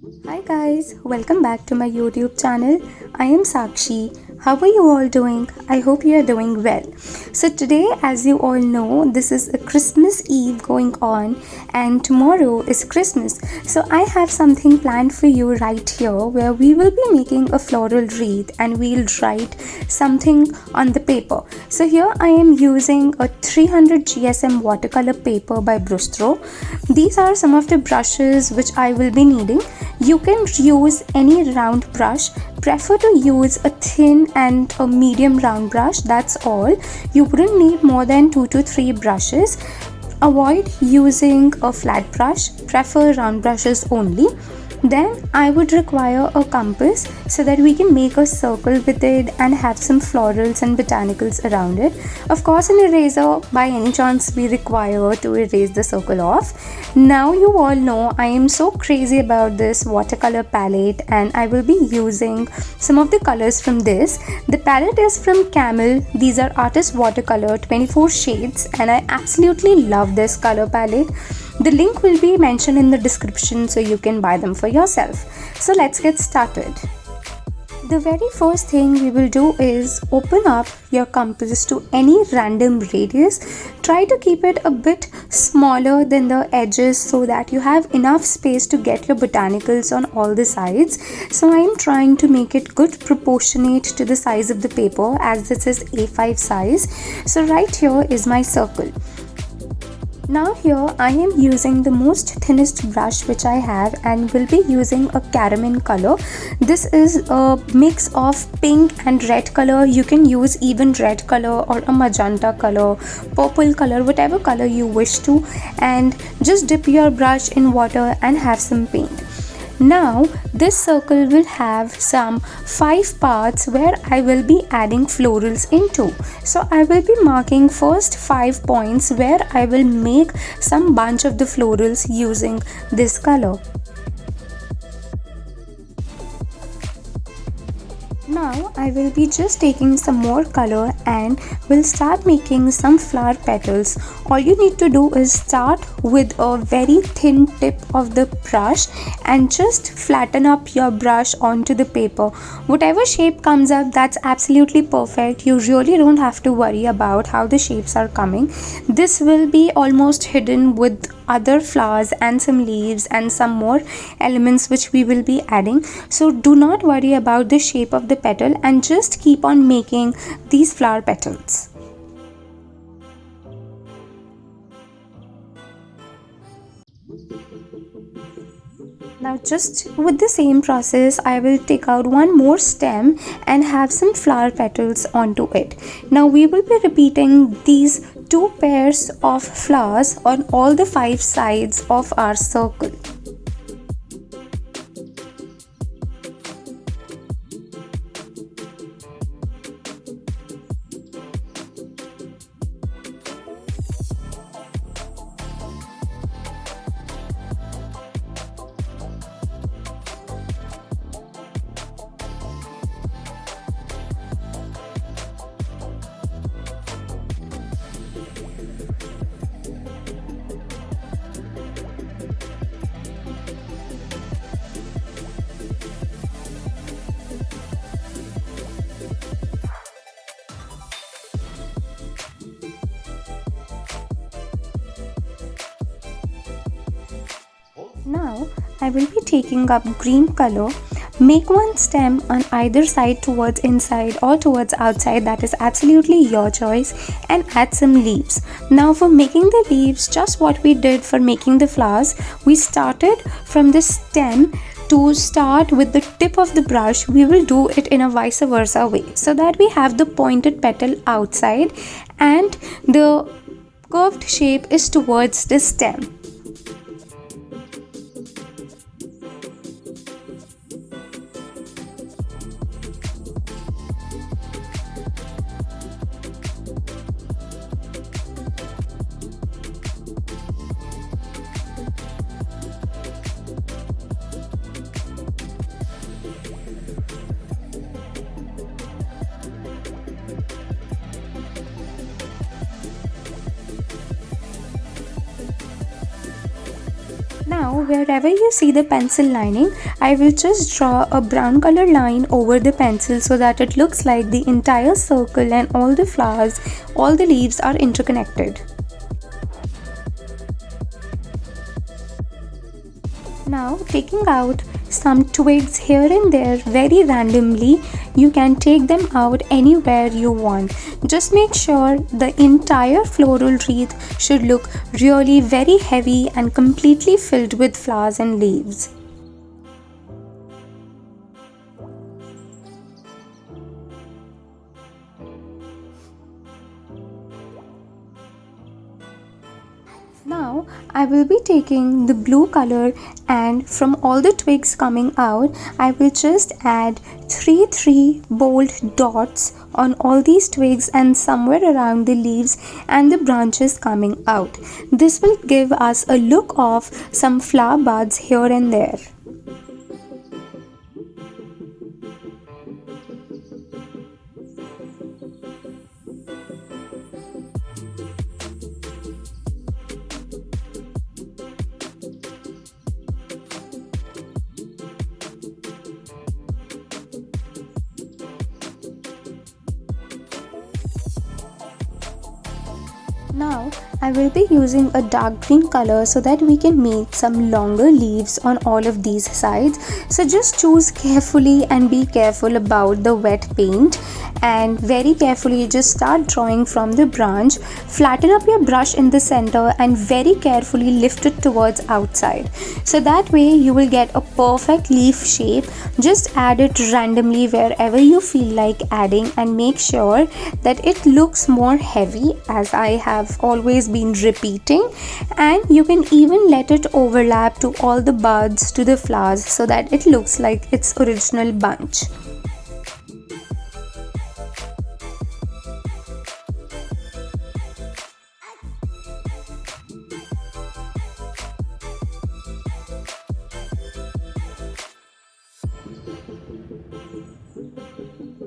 Hi guys, welcome back to my YouTube channel. I am Sakshi. How are you all doing? I hope you are doing well. So today, as you all know, this is a Christmas Eve going on and tomorrow is Christmas. So I have something planned for you right here where we will be making a floral wreath and we'll write something on the paper. So here I am using a 300 GSM watercolor paper by Brustro. These are some of the brushes which I will be needing. You can use any round brush. Prefer to use a thin and a medium round brush. That's all. You wouldn't need more than 2 to 3 brushes. Avoid using a flat brush. Prefer round brushes only. Then I would require a compass so that we can make a circle with it and have some florals and botanicals around it. Of course, an eraser by any chance we require to erase the circle off. Now you all know I am so crazy about this watercolor palette and I will be using some of the colors from this. The palette is from Camel. These are artist watercolor 24 shades and I absolutely love this color palette. The link will be mentioned in the description so you can buy them for yourself. So let's get started. The very first thing we will do is open up your compass to any random radius. Try to keep it a bit smaller than the edges so that you have enough space to get your botanicals on all the sides. So I am trying to make it good proportionate to the size of the paper as this is A5 size. So right here is my circle. Now here I am using the most thinnest brush which I have and will be using a caramel color. This is a mix of pink and red color. You can use even red color or a magenta color, purple color, whatever color you wish to, and just dip your brush in water and have some paint. Now this circle will have some 5 parts where I will be adding florals into. So I will be marking first 5 points where I will make some bunch of the florals using this color. Now I will be just taking some more color and will start making some flower petals. All you need to do is start with a very thin tip of the brush and just flatten up your brush onto the paper. Whatever shape comes up, that's absolutely perfect. You really don't have to worry about how the shapes are coming. This will be almost hidden with other flowers and some leaves and some more elements which we will be adding. So do not worry about the shape of the petal and just keep on making these flower petals. Now just with the same process I will take out one more stem and have some flower petals onto it. Now we will be repeating these 2 pairs of flowers on all the 5 sides of our circle. Now I will be taking up green color. Make one stem on either side towards inside or towards outside, that is absolutely your choice, and add some leaves. Now for making the leaves, just what we did for making the flowers, we started from the stem. To start with the tip of the brush, we will do it in a vice versa way so that we have the pointed petal outside and the curved shape is towards the stem. wherever you see the pencil lining, I will just draw a brown color line over the pencil so that it looks like the entire circle and all the flowers, all the leaves are interconnected. Now, taking out some twigs here and there very randomly, you can take them out anywhere you want. Just make sure the entire floral wreath should look really very heavy and completely filled with flowers and leaves. Now I will be taking the blue color, and from all the twigs coming out, I will just add 3 bold dots on all these twigs and somewhere around the leaves and the branches coming out. This will give us a look of some flower buds here and there. Now I will be using a dark green color so that we can make some longer leaves on all of these sides. So just choose carefully and be careful about the wet paint, and very carefully just start drawing from the branch. Flatten up your brush in the center and very carefully lift it towards outside. So that way you will get a perfect leaf shape. Just add it randomly wherever you feel like adding, and make sure that it looks more heavy, as I have always been repeating. And you can even let it overlap to all the buds to the flowers so that it looks like its original bunch.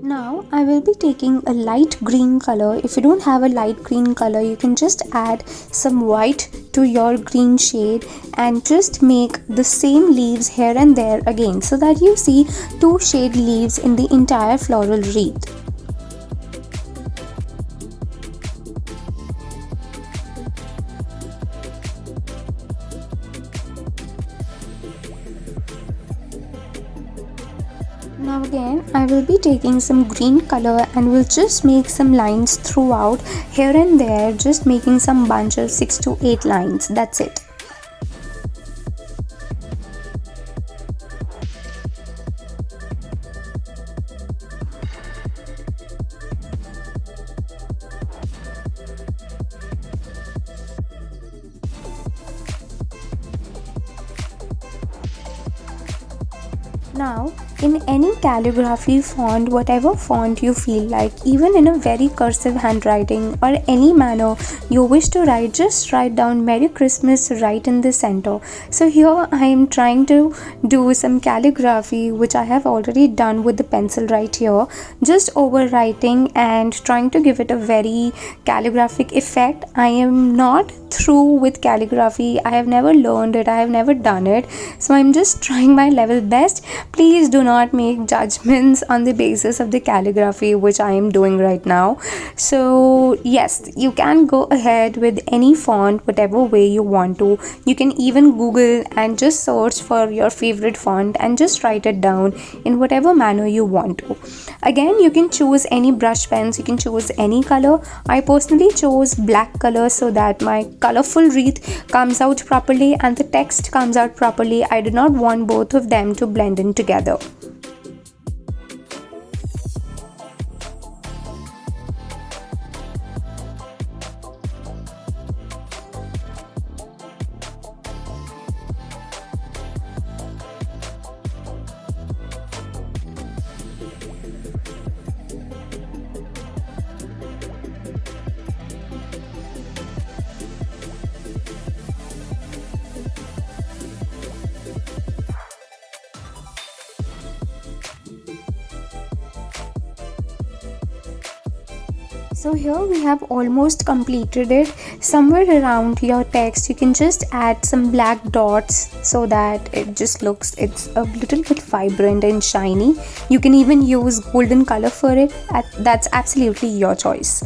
Now I will be taking a light green color. If you don't have a light green color, you can just add some white to your green shade and just make the same leaves here and there again, so that you see two shade leaves in the entire floral wreath. Now again I will be taking some green color and will just make some lines throughout here and there, just making some bunch of 6 to 8 lines. That's it. Now, in any calligraphy font, whatever font you feel like, even in a very cursive handwriting or any manner you wish to write, just write down Merry Christmas right in the center. So here I am trying to do some calligraphy, which I have already done with the pencil right here, just overwriting and trying to give it a very calligraphic effect. I am not through with calligraphy. I have never learned it, I have never done it, so I'm just trying my level best. Please do not make judgments on the basis of the calligraphy which I am doing right now. So yes, you can go ahead with any font whatever way you want to. You can even Google and just search for your favorite font and just write it down in whatever manner you want to. Again, you can choose any brush pens, you can choose any color. I personally chose black color so that my colorful wreath comes out properly and the text comes out properly. I do not want both of them to blend in together. So here we have almost completed it. Somewhere around your text you can just add some black dots so that it's a little bit vibrant and shiny. You can even use golden color for it. That's absolutely your choice.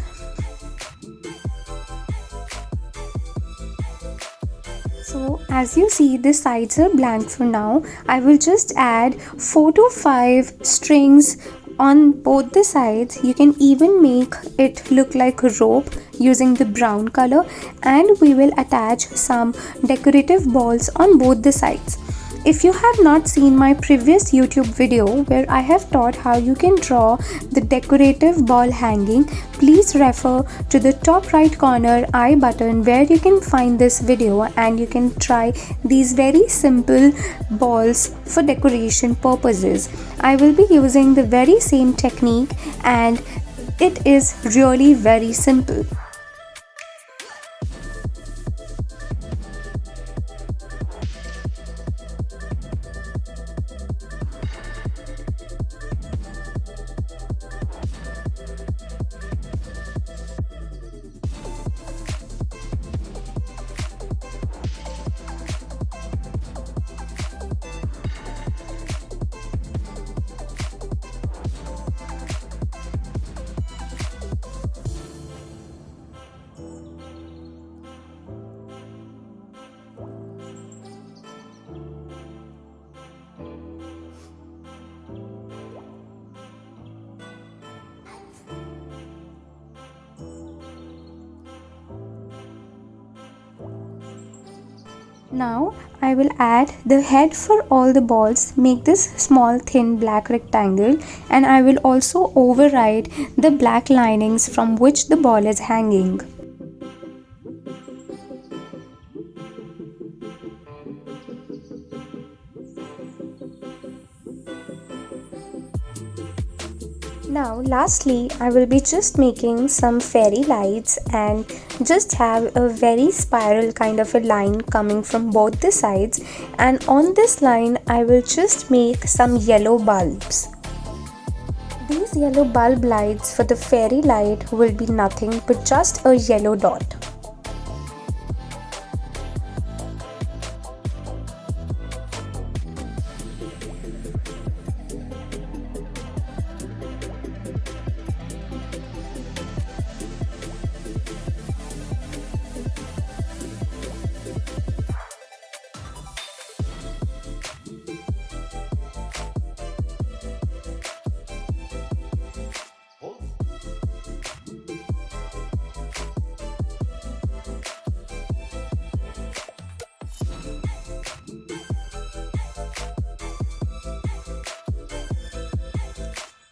So as you see, the sides are blank for now. I will just add 4 to 5 strings on both the sides. You can even make it look like a rope using the brown color, and we will attach some decorative balls on both the sides. If you have not seen my previous YouTube video where I have taught how you can draw the decorative ball hanging, please refer to the top right corner I button where you can find this video and you can try these very simple balls for decoration purposes. I will be using the very same technique and it is really very simple. Now I will add the head for all the balls. Make this small thin black rectangle, and I will also override the black linings from which the ball is hanging. Now lastly, I will be just making some fairy lights and just have a very spiral kind of a line coming from both the sides, and on this line I will just make some yellow bulbs. These yellow bulb lights for the fairy light will be nothing but just a yellow dot.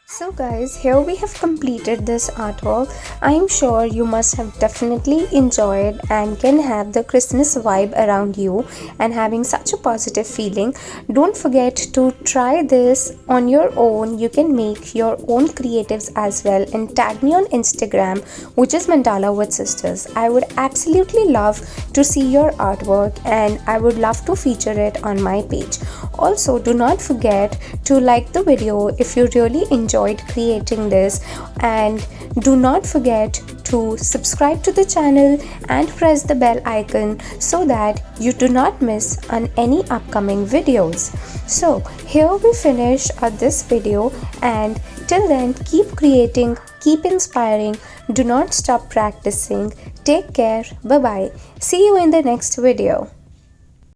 So guys, here we have completed this artwork. I am sure you must have definitely enjoyed and can have the Christmas vibe around you and having such a positive feeling. Don't forget to try this on your own. You can make your own creatives as well and tag me on Instagram, which is Mandala with Sisters. I would absolutely love to see your artwork and I would love to feature it on my page. Also, do not forget to like the video if you really enjoyed creating this, and do not forget to subscribe to the channel and press the bell icon so that you do not miss on any upcoming videos. So here we finish this video, and till then, keep creating, keep inspiring, do not stop practicing. Take care, bye bye, see you in the next video.